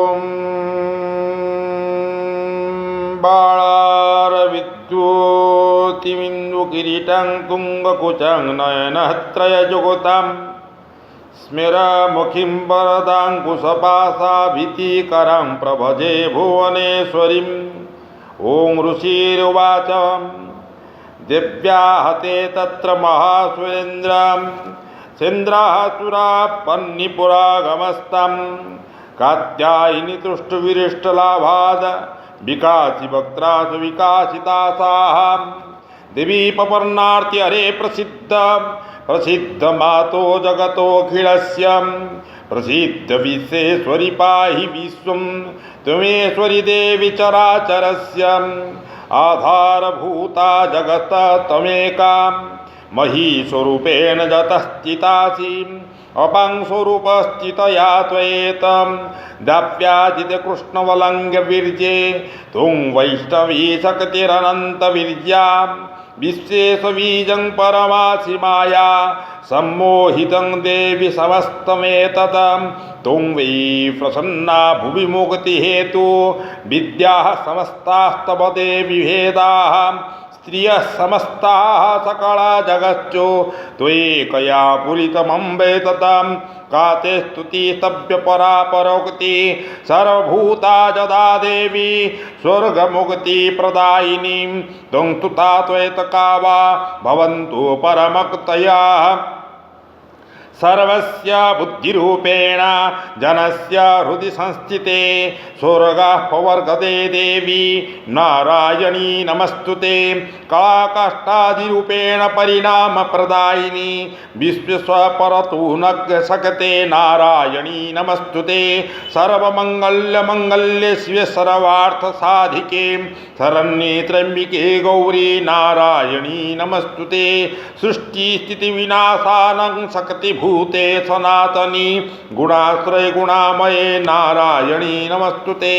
ॐ बाळारविद्योतिमिन्दुकिरीटं तुङ्गकुचं नयनत्रयजुगुतां स्मिरमुखीं वरदाङ्कुशपाशाभीतिकरां प्रभजे भुवनेश्वरीम्। ॐ ऋषिरुवाच दिव्याहते तत्र महासुरेन्द्रं सेन्द्राः सुरापन्निपुरागमस्तं कात्यायिनी तुष्टविरिष्टलाभाद विकासी वक्त्रासु विकासितासाः देवी पपर्णार्ति हरे प्रसिद्ध मातो जगतोऽखिलस्य प्रसिद्ध विश्वेश्वरि पाहि विश्वं त्वमेश्वरि देवी चराचरस्य आधारभूता जगत त्वमेका महीस्वरूपेण जतस्थितासि अपांस्वरूपस्थितया त्वयेतं दाप्याजितकृष्णवलङ्गवीर्ये त्वं वैष्णवी शक्तिरनन्तवीर्या विश्वेशबीजं परमासि माया सम्मोहितं देवि समस्तमेतत् त्वं वै प्रसन्ना भुवि मुक्तिहेतु विद्याः समस्तास्तव देवि भेदाः स्त्रियः समस्ताः सकला जगच्चो त्वयैकया पूरितमम्बे ततां का ते स्तुतिस्तव्यपरा परोक्ति सर्वभूता जदा देवी स्वर्गमुक्तिप्रदायिनीं त्वं स्तुता त्वयैतका वा भवन्तु परमक्तयः सर्वस्य बुद्धिरूपेण जनस्य हृदि संस्थिते स्वर्गः पवर्गते देवी नारायणी नमस्तुते कलाकाष्ठादिरूपेण परिणामप्रदायिनी विश्वेश्वरतु न शक्ते नारायणी नमस्तुते सर्वमङ्गल्यमङ्गल्ये शिवे सर्वार्थसाधिके शरण्ये त्र्यम्बिके गौरी नारायणी नमस्तुते सृष्टिस्थितिविनाशानं शक्तिभूते सनातनी गुणाश्रय गुणामये नारायणी नमस्तुते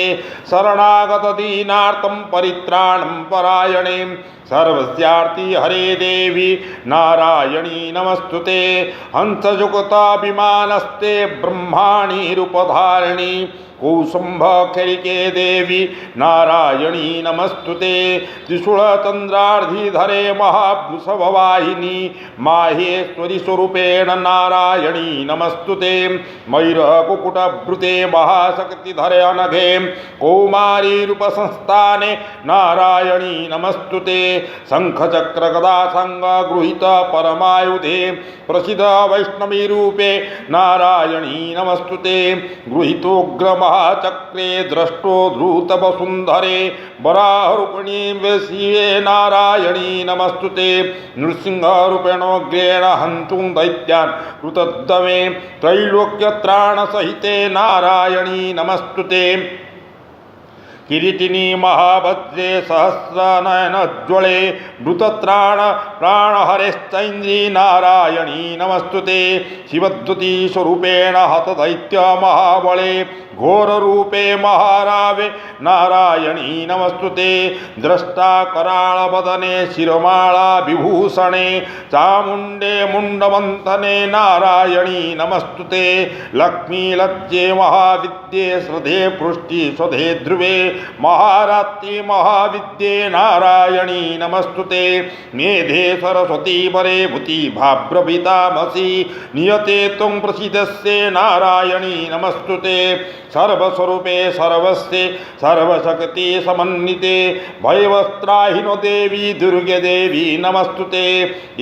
शरणागतदीनार्तं परित्राणं परायणे सर्वस्यार्ति हरे देवी नारायणी नमस्तुते हंसजुगताभिमानस्ते ब्रह्माणि रूपधारिणी कौसुम्भखरिके देवी नारायणी नमस्तुते त्रिशूलचन्द्रार्धिधरे महावृषभवाहिनी माहेश्वरी स्वरूपेण नारायणी नमस्तुते मयूरकुकुटभृते महाशक्तिधरे अनघे कौमारी रूपसंस्थाने नारायणी नमस्तुते शङ्खचक्रगदासङ्गगृहीत परमायुधे प्रसिद्ध वैष्णवी रूपे नारायणी नमस्तुते गृहीतोग्रमहाचक्रे द्रष्टो धृतवसुन्धरे वराहरूपिणी शिवे नारायणी नमस्तुते नृसिंहरूपेणोग्रेण हन्तुं दैत्यान् कृतद्दमे त्रैलोक्यत्राणसहिते नारायणी नमस्तुते किरीटिनी महाभद्रे सहस्रनयनोज्ज्वले मृतत्राण प्राणहरेश्चैन्द्री नारायणी नमस्तुते शिवद्युति स्वरूपेण हतदैत्य महाबले घोररूपे महारावे नारायणी नमस्तुते द्रष्टा कराळवदने शिरमाला विभूषणे चामुण्डे मुण्डमन्थने नारायणी नमस्तुते लक्ष्मीलज्जे महाविद्ये श्रद्धे पृष्टि स्वधे ध्रुवे महारात्रि महाविद्ये नारायणी नमस्तुते मेधे सरस्वती वरे भूति भाभ्रभितामसि नियते त्वं प्रसिद्धस्ये नारायणी नमस्तुते सर्वस्वरूपे सर्वस्ये सर्वशक्ति समन्विते भयवस्त्राहिनो देवी दुर्गे देवी नमस्तुते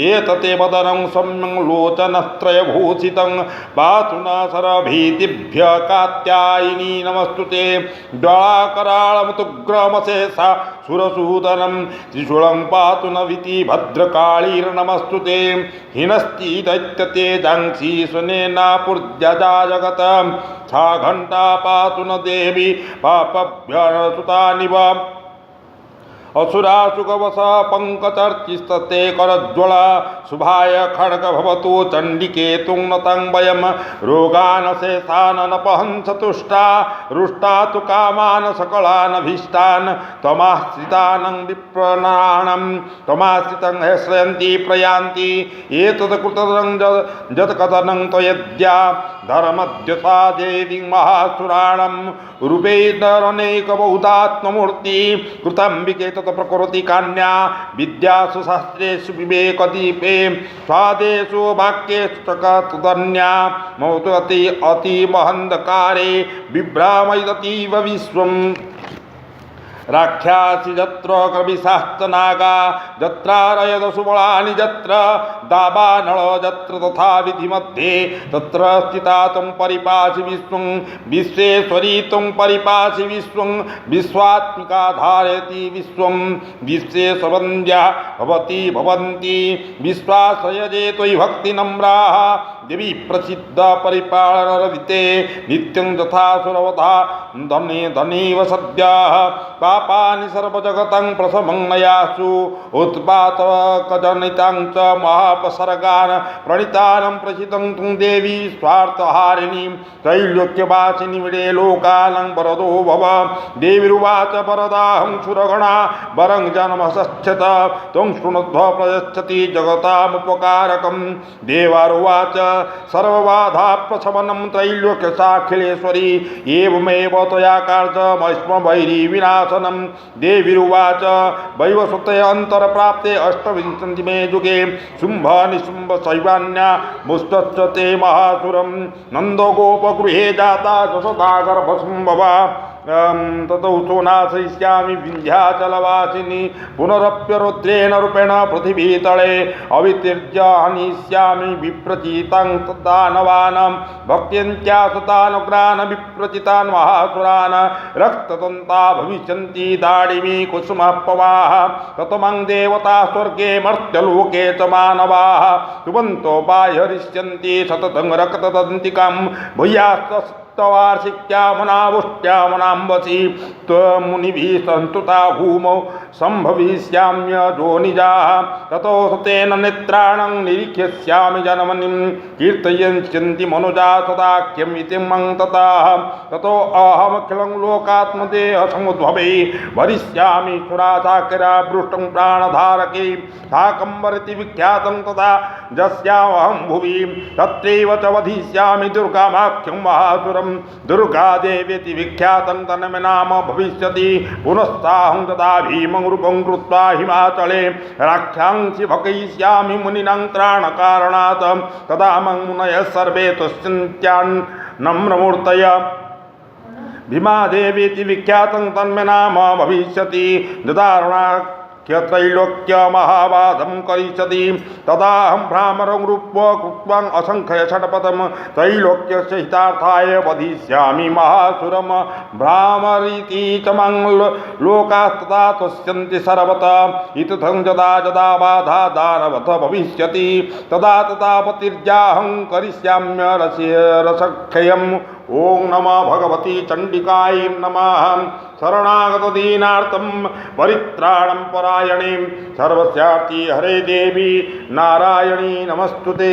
एतते वदनं सम्यं लोचनत्रयभूषितं पातु न सर्वभीतिभ्य कात्यायिनी नमस्तुते ज्वालाकराळमुतुग्रमशेषा सुरसूदनं त्रिशूलं पातु न विति भद्रकाळीर्नमस्तुते हिनस्ति दैत्यतेजांसि सुनेनापुर्जजा जगतं सा घण्टा पातु न देवी पापभ्यनुसुतानिव असुरा सुखवश पंकचर्चिस्तते करज्वल शुभाय खड्ग भवतु चण्डिके तुङ्नतं वयं रोगान् शेषान् नपहंस तुष्टा रुष्टा तु कामान् सकलान् भीष्टान् त्वमाश्रितानं विप्रणानं त्वमाश्रितं श्रयन्ति प्रयान्ति एतत्कृतं जत्कथनं त्वयद्या धर्मद्यसा देवी महासुराणं रूपैरनेकबहुधात्ममूर्ति कृतम्बिके तत्प्रकृति कान्या विद्यासु शास्त्रेषु विवेकदीपे स्वादेषु वाक्येषु चकतुदन्या मौतति अतिमहन्धकारे विभ्रामयतीव विश्वम् राख्यासि जत्र कविशास्तनागा जत्रारयदसुबलानि जत्र दावानल जत्र तथा विधि मध्ये तत्र स्थिता त्वं परिपासि विश्वं विश्वेश्वरी त्वं परिपासि विश्वं विश्वात्मिका धारयति विश्वं विश्वेशवन्द्या भवति भवन्ति विश्वाश्रयजे त्वयि भक्तिनम्राः देवी प्रसिद्ध परिपालनरविते नित्यं तथा सुरवधा धने धनेव सद्यः पापानि सर्वजगतं प्रशमं नयासु उत्पातकजनितां च महापसर्गान् प्रणितानं प्रसिद्धं तुं देवी स्वार्थहारिणीं त्रैलोक्यवासिनी विडे लोकानं वरदो भव देवीरुवाच वरदाहं सुरगणा वरं जन्मसच्छत त्वं शृणुध्व प्रयच्छति जगतामुपकारकं देवारुवाच सर्वबाधाप्रशमनं त्रैलोक्यसाखिलेश्वरी एवमेव त्वया कार्यमस्म वैरी विनाशनं देवीरुवाच वैवस्वते अन्तरप्राप्ते अष्टविंशतिमे युगे शुम्भ निशुम्भ शैवान्या मुष्टश्च ते महासुरं नन्दगोपगृहे जाता दशदागर्भसम्भवा ततौ सोनाशयिष्यामि विन्ध्याचलवासिनी पुनरप्यरुद्रेण रूपेण पृथिवीतले अवितीर्य हनिष्यामि विप्रचितां दानवानां भक्त्यन्त्यासतानुग्रान् विप्रचितान् महासुरान् रक्तदन्ता भविष्यन्ति दाडिमी कुसुमपवाः ततमं देवता स्वर्गे मर्त्यलोके च मानवाः तुवन्तो बाह्यरिष्यन्ति सततं रक्तदन्तिकां भूयाश्च वार्षिक्यामनावुष्ट्यामनाम्बसी त्वमुनिभिः संस्तुता भूमौ सम्भविष्याम्यजोनिजाः ततो तेन नेत्राणं निरीक्ष्यामि जन्मनिं कीर्तयन्ति मनुजा सदाख्यम् इति मं ततः ततो अहमखिलं लोकात्मदेहसमुद्भवे भरिष्यामि सुरासाकिराभृष्टं प्राणधारके शाकम्भरिति विख्यातं तथा यस्यामहं भुवि तत्रैव च वधिष्यामि दुर्गामाख्यं महासुरं दुर्गादेवीति विख्यातं तन्मे नाम भविष्यति पुनस्ताहं तदा भीमं रूपं कृत्वा हिमाचले राख्यांसि भकयिष्यामि मुनीनां त्राणकारणात् तदा मं मुनयः सर्वे तुष्यन्त्यान्नम्रमूर्तय भीमादेवीति विख्यातं तन्मे नाम भविष्यति त्रैलोक्य महावादं करिष्यति तदाहं भ्रामरं रूपं कृत्वा असंख्य षट्पदं त्रैलोक्यस्य हितार्थाय वधिष्यामि महासुरं भ्रामरीति च मं लोकास्तदा तुष्यन्ति सर्वतः इत्थं यदा यदा बाधा दानवथ भविष्यति तदा तदा पतिर्याहं करिष्याम्य रसक्षयम् ओं नमः भगवती चंडिकाय नमः शरणागतदीनार्तं परित्राणं परायणे सर्वस्यार्ति हरे देवी नारायणी नमस्तुते।